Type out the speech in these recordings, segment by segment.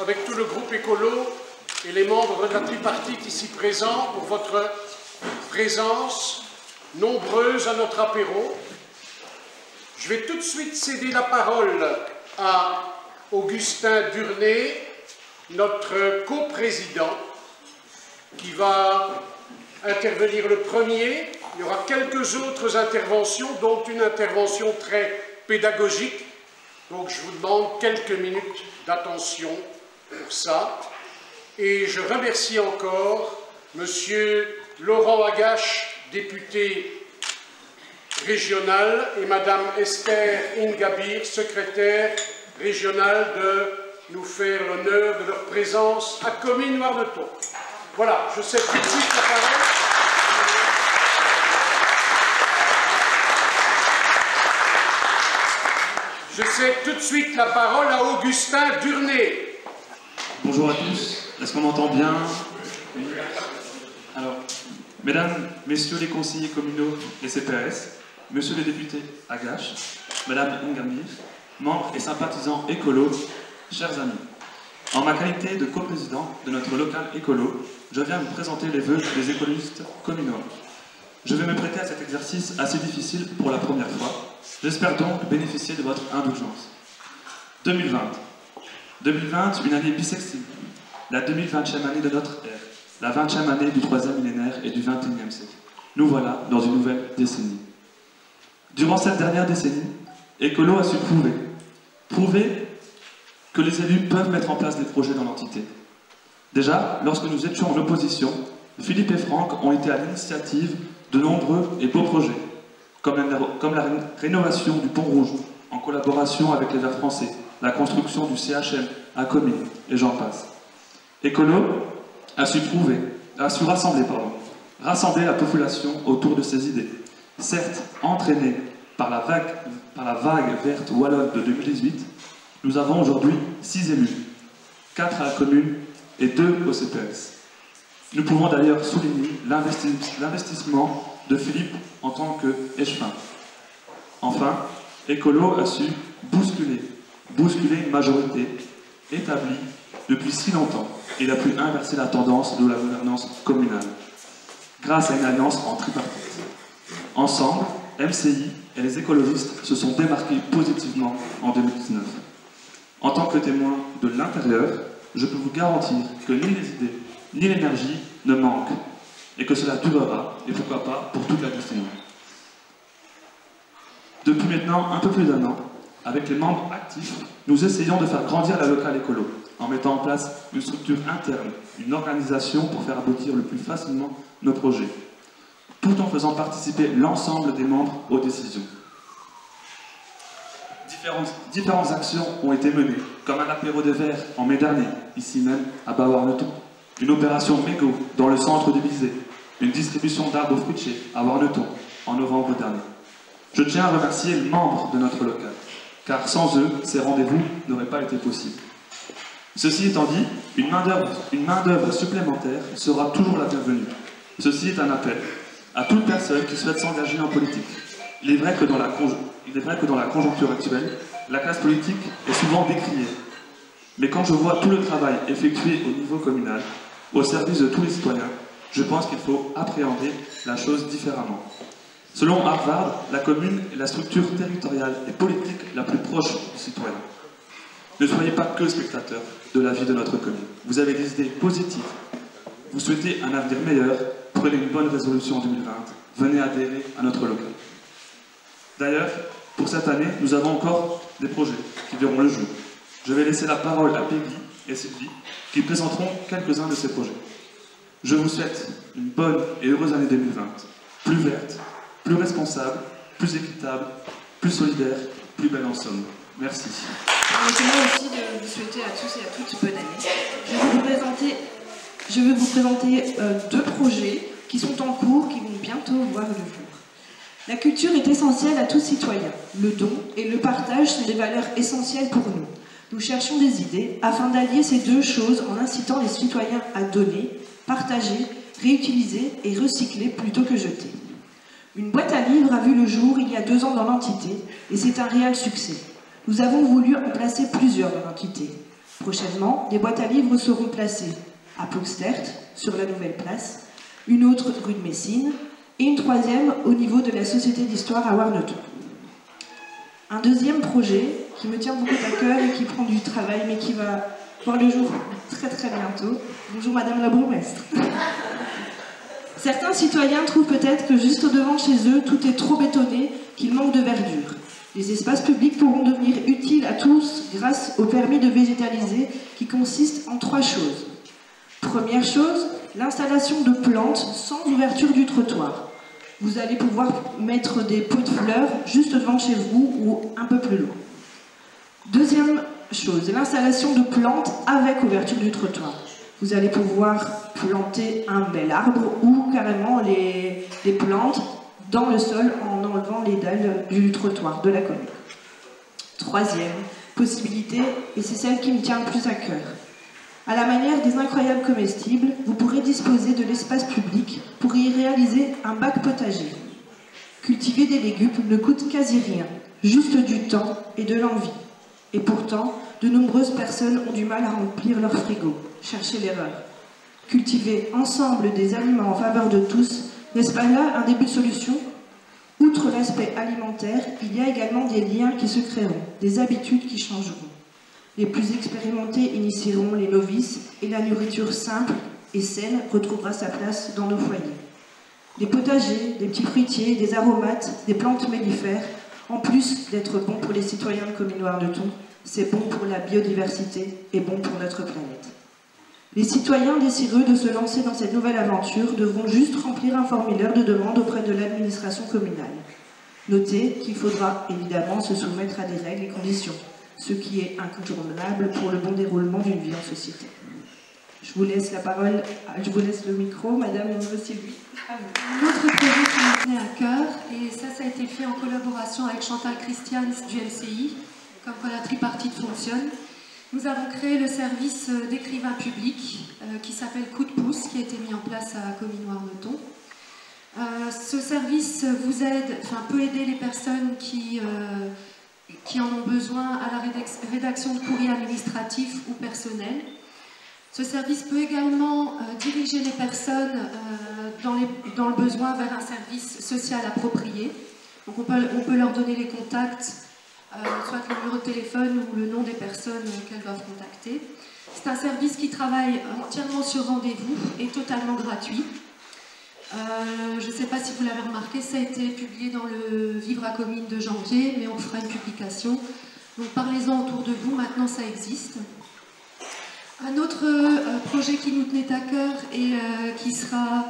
avec tout le groupe écolo et les membres de la tripartite ici présents pour votre présence nombreuse à notre apéro. Je vais tout de suite céder la parole à Augustin Durnay, notre coprésident, qui va intervenir le premier. Il y aura quelques autres interventions, dont une intervention très pédagogique. Donc je vous demande quelques minutes d'attention pour ça. Et je remercie encore Monsieur Laurent Agache, député régional, et Madame Esther Ingabir, secrétaire régionale, de nous faire l'honneur de leur présence à Comines-Warneton. Voilà, je cède tout de suite la parole. Je cède tout de suite la parole à Augustin Durnay. Bonjour à tous, est-ce qu'on m'entend bien? Oui. Alors, mesdames, messieurs les conseillers communaux et CPAS, monsieur le député Agache, madame Ingabir, membres et sympathisants écolos, chers amis, en ma qualité de coprésident de notre local écolo, je viens vous présenter les vœux des écologistes communaux. Je vais me prêter à cet exercice assez difficile pour la première fois. J'espère donc bénéficier de votre indulgence. 2020. 2020, une année bissextile. La 2020e année de notre ère. La 20e année du 3e millénaire et du 21e siècle. Nous voilà dans une nouvelle décennie. Durant cette dernière décennie, Écolo a su prouver que les élus peuvent mettre en place des projets dans l'entité. Déjà, lorsque nous étions en opposition, Philippe et Franck ont été à l'initiative de nombreux et beaux projets, comme la rénovation du Pont Rouge, en collaboration avec les Verts français, la construction du CHM à Comines, et j'en passe. Écolo a su rassembler la population autour de ses idées. Certes, entraînés par la vague verte wallonne de 2018, nous avons aujourd'hui 6 élus, 4 à la commune et 2 au CPS. Nous pouvons d'ailleurs souligner l'investissement de Philippe en tant qu'échevin. Enfin, Écolo a su bousculer une majorité établie depuis si longtemps. Il a pu inverser la tendance de la gouvernance communale, grâce à une alliance en tripartite. Ensemble, MCI et les écologistes se sont démarqués positivement en 2019. En tant que témoin de l'intérieur, je peux vous garantir que ni les idées, ni l'énergie ne manquent, et que cela durera, et pourquoi pas, pour toute la décennie. Depuis maintenant un peu plus d'1 an, avec les membres actifs, nous essayons de faire grandir la locale écolo, en mettant en place une structure interne, une organisation pour faire aboutir le plus facilement nos projets, tout en faisant participer l'ensemble des membres aux décisions. Différentes actions ont été menées, comme un apéro des Verts en mai dernier, ici même à Bas-Warneton, une opération mégot dans le centre du Bizet, une distribution d'arbres fruitiers à Warneton en novembre dernier. Je tiens à remercier les membres de notre local, car sans eux, ces rendez-vous n'auraient pas été possibles. Ceci étant dit, une main-d'œuvre supplémentaire sera toujours la bienvenue. Ceci est un appel à toute personne qui souhaite s'engager en politique. Il est vrai que dans la conjoncture actuelle, la classe politique est souvent décriée. Mais quand je vois tout le travail effectué au niveau communal, au service de tous les citoyens, je pense qu'il faut appréhender la chose différemment. Selon Harvard, la commune est la structure territoriale et politique la plus proche du citoyen. Ne soyez pas que spectateurs de la vie de notre commune. Vous avez des idées positives. Vous souhaitez un avenir meilleur, prenez une bonne résolution en 2020. Venez adhérer à notre local. D'ailleurs, pour cette année, nous avons encore des projets qui verront le jour. Je vais laisser la parole à Peggy et Sylvie qui présenteront quelques-uns de ces projets. Je vous souhaite une bonne et heureuse année 2020, plus verte, plus responsable, plus équitable, plus solidaire, plus belle en somme. Merci. Permettez-moi aussi de vous souhaiter à tous et à toutes bonne année. Je vais vous présenter 2 projets qui sont en cours, qui vont bientôt voir le jour. La culture est essentielle à tout citoyen. Le don et le partage sont des valeurs essentielles pour nous. Nous cherchons des idées afin d'allier ces 2 choses en incitant les citoyens à donner, partager, réutiliser et recycler plutôt que jeter. Une boîte à livres a vu le jour il y a 2 ans dans l'entité et c'est un réel succès. Nous avons voulu en placer plusieurs dans l'entité. Prochainement, des boîtes à livres seront placées à Ploegstert, sur la nouvelle place, une autre rue de Messine, et une troisième au niveau de la Société d'Histoire à Warneton. Un deuxième projet qui me tient beaucoup à cœur et qui prend du travail, mais qui va voir le jour très très bientôt. Bonjour Madame la bourgmestre. Certains citoyens trouvent peut-être que juste au-devant de chez eux, tout est trop bétonné, qu'il manque de verdure. Les espaces publics pourront devenir utiles à tous grâce au permis de végétaliser qui consiste en 3 choses. Première chose, l'installation de plantes sans ouverture du trottoir. Vous allez pouvoir mettre des pots de fleurs juste devant chez vous ou un peu plus loin. Deuxième chose, l'installation de plantes avec ouverture du trottoir. Vous allez pouvoir planter un bel arbre ou carrément les plantes dans le sol en enlevant les dalles du trottoir de la commune. Troisième possibilité, et c'est celle qui me tient le plus à cœur. À la manière des incroyables comestibles, vous pourrez disposer de l'espace public pour y réaliser un bac potager. Cultiver des légumes ne coûte quasi rien, juste du temps et de l'envie. Et pourtant, de nombreuses personnes ont du mal à remplir leur frigo. Cherchez l'erreur. Cultiver ensemble des aliments en faveur de tous, n'est-ce pas là un début de solution? Outre l'aspect alimentaire, il y a également des liens qui se créeront, des habitudes qui changeront. Les plus expérimentés initieront les novices et la nourriture simple et saine retrouvera sa place dans nos foyers. Des potagers, des petits fruitiers, des aromates, des plantes mellifères, en plus d'être bon pour les citoyens de commune Warneton, c'est bon pour la biodiversité et bon pour notre planète. Les citoyens désireux de se lancer dans cette nouvelle aventure devront juste remplir un formulaire de demande auprès de l'administration communale. Notez qu'il faudra évidemment se soumettre à des règles et conditions, ce qui est incontournable pour le bon déroulement d'une vie en société. Je vous laisse la parole, je vous laisse le micro, Madame Sylvie. Un autre projet qui me tenait à cœur, et ça a été fait en collaboration avec Chantal Christians du MCI, comme quoi la tripartite fonctionne. Nous avons créé le service d'écrivain public qui s'appelle Coup de pouce, qui a été mis en place à Commune Warneton. Ce service vous aide, peut aider les personnes qui en ont besoin à la rédaction de courriers administratifs ou personnels. Ce service peut également diriger les personnes dans le besoin vers un service social approprié. Donc on peut leur donner les contacts, soit le numéro de téléphone ou le nom des personnes qu'elles doivent contacter. C'est un service qui travaille entièrement sur rendez-vous et totalement gratuit. Je ne sais pas si vous l'avez remarqué, ça a été publié dans le Vivre à Commune de janvier, mais on fera une publication. Donc parlez-en autour de vous, maintenant ça existe. Un autre projet qui nous tenait à cœur et qui sera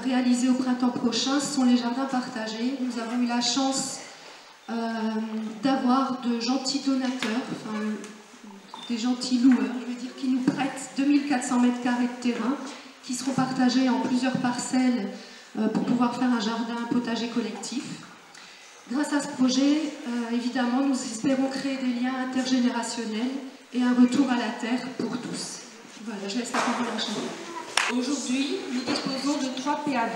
réalisé au printemps prochain, ce sont les jardins partagés. Nous avons eu la chance d'avoir de gentils donateurs, des gentils loueurs, je veux dire, qui nous prêtent 2400 m² de terrain, qui seront partagés en plusieurs parcelles pour pouvoir faire un jardin potager collectif. Grâce à ce projet, évidemment, nous espérons créer des liens intergénérationnels et un retour à la terre pour tous. Voilà, je laisse la parole à Chantal. Aujourd'hui, nous disposons de 3 PAV,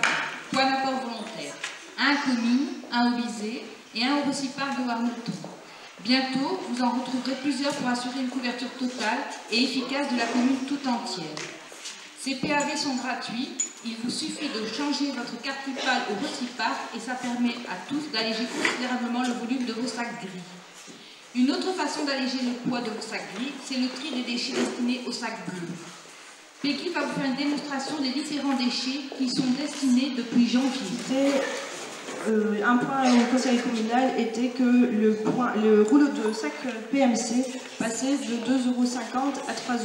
points d'apport volontaires, un à Commune, un au Bizet et un au Reciparc de Warneton. Bientôt, vous en retrouverez plusieurs pour assurer une couverture totale et efficace de la commune tout entière. Ces PAV sont gratuits, il vous suffit de changer votre carte PayPal au Reciparc et ça permet à tous d'alléger considérablement le volume de vos sacs gris. Une autre façon d'alléger le poids de vos sacs gris, c'est le tri des déchets destinés aux sacs bleus. Peggy va vous faire une démonstration des différents déchets qui sont destinés depuis janvier. Un point au conseil communal était que le rouleau de sac PMC passait de 2,50 € à 3 €.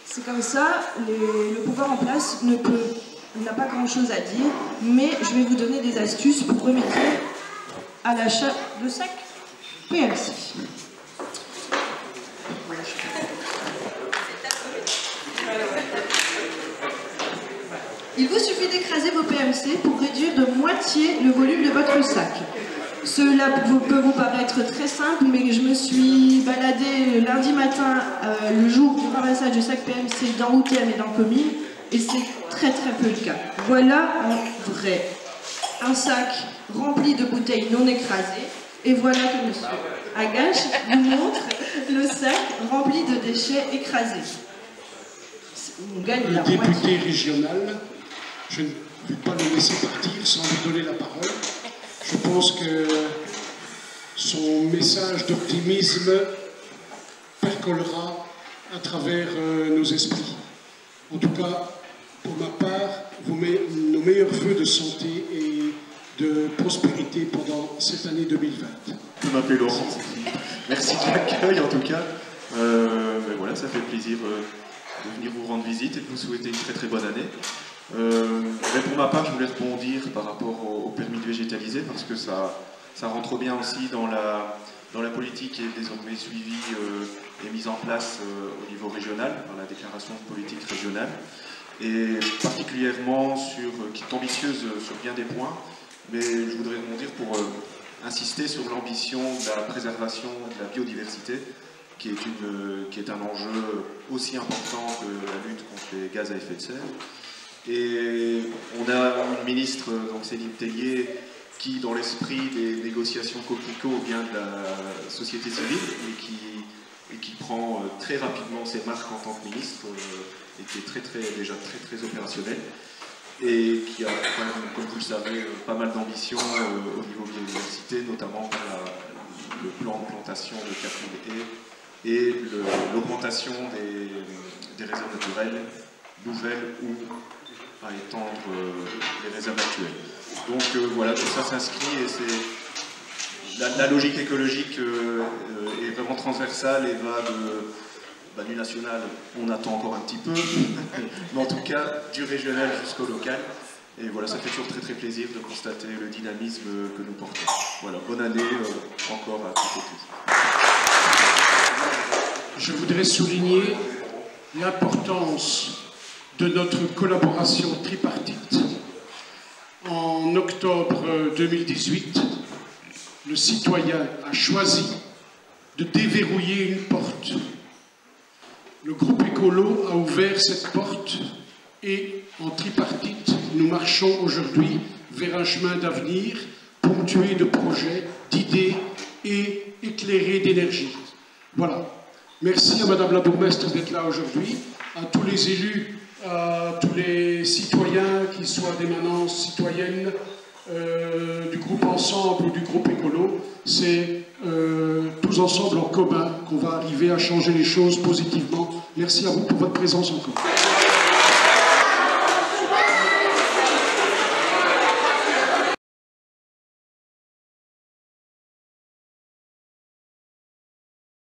C'est comme ça, le pouvoir en place n'a pas grand-chose à dire, mais je vais vous donner des astuces pour remédier à l'achat de sacs PMC. Il vous suffit d'écraser vos PMC pour réduire de moitié le volume de votre sac. Cela peut vous paraître très simple, mais je me suis baladée lundi matin, le jour du ramassage du sac PMC dans Outem et dans Comines, et c'est très peu le cas. Voilà en vrai. Un sac rempli de bouteilles non écrasées, Et voilà que M. Agache nous montre le sac rempli de déchets écrasés. On gagne la Le député moitié. régional, je ne vais pas le laisser partir sans lui donner la parole. Je pense que son message d'optimisme percolera à travers nos esprits. En tout cas, pour ma part, nos meilleurs vœux de santé et de prospérité pendant cette année 2020. Je m'appelle Laurent. Merci de l'accueil en tout cas. Mais voilà, ça fait plaisir de venir vous rendre visite et de vous souhaiter une très très bonne année. Mais pour ma part, je voulais rebondir par rapport au permis de végétaliser parce que ça rentre bien aussi dans la politique qui est désormais suivie et mise en place au niveau régional, par la déclaration de politique régionale, et particulièrement qui est ambitieuse sur bien des points, mais je voudrais rebondir pour insister sur l'ambition de la préservation de la biodiversité, qui est un enjeu aussi important que la lutte contre les gaz à effet de serre. Et on a une ministre, donc Céline Tellier, qui, dans l'esprit des négociations coquelicots, vient de la société civile et qui prend très rapidement ses marques en tant que ministre et qui est déjà très opérationnel et qui a, comme vous le savez, pas mal d'ambition au niveau de l'université, notamment le plan de plantation de 4000 haies et l'augmentation des réserves naturelles nouvelles ou à étendre les réserves actuelles. Donc voilà, tout ça s'inscrit et c'est la logique écologique est vraiment transversale et va du national, on attend encore un petit peu, mais en tout cas du régional jusqu'au local. Et voilà, ça fait toujours très plaisir de constater le dynamisme que nous portons. Voilà, bonne année encore à toutes et tous. Je voudrais souligner l'importance de notre collaboration tripartite. En octobre 2018, le citoyen a choisi de déverrouiller une porte. Le groupe écolo a ouvert cette porte et en tripartite, nous marchons aujourd'hui vers un chemin d'avenir ponctué de projets, d'idées et éclairé d'énergie. Voilà. Merci à Madame la bourgmestre d'être là aujourd'hui, à tous les élus, à tous les citoyens qui soient d'émanence citoyenne du groupe Ensemble ou du groupe écolo. C'est tous ensemble en commun qu'on va arriver à changer les choses positivement. Merci à vous pour votre présence encore.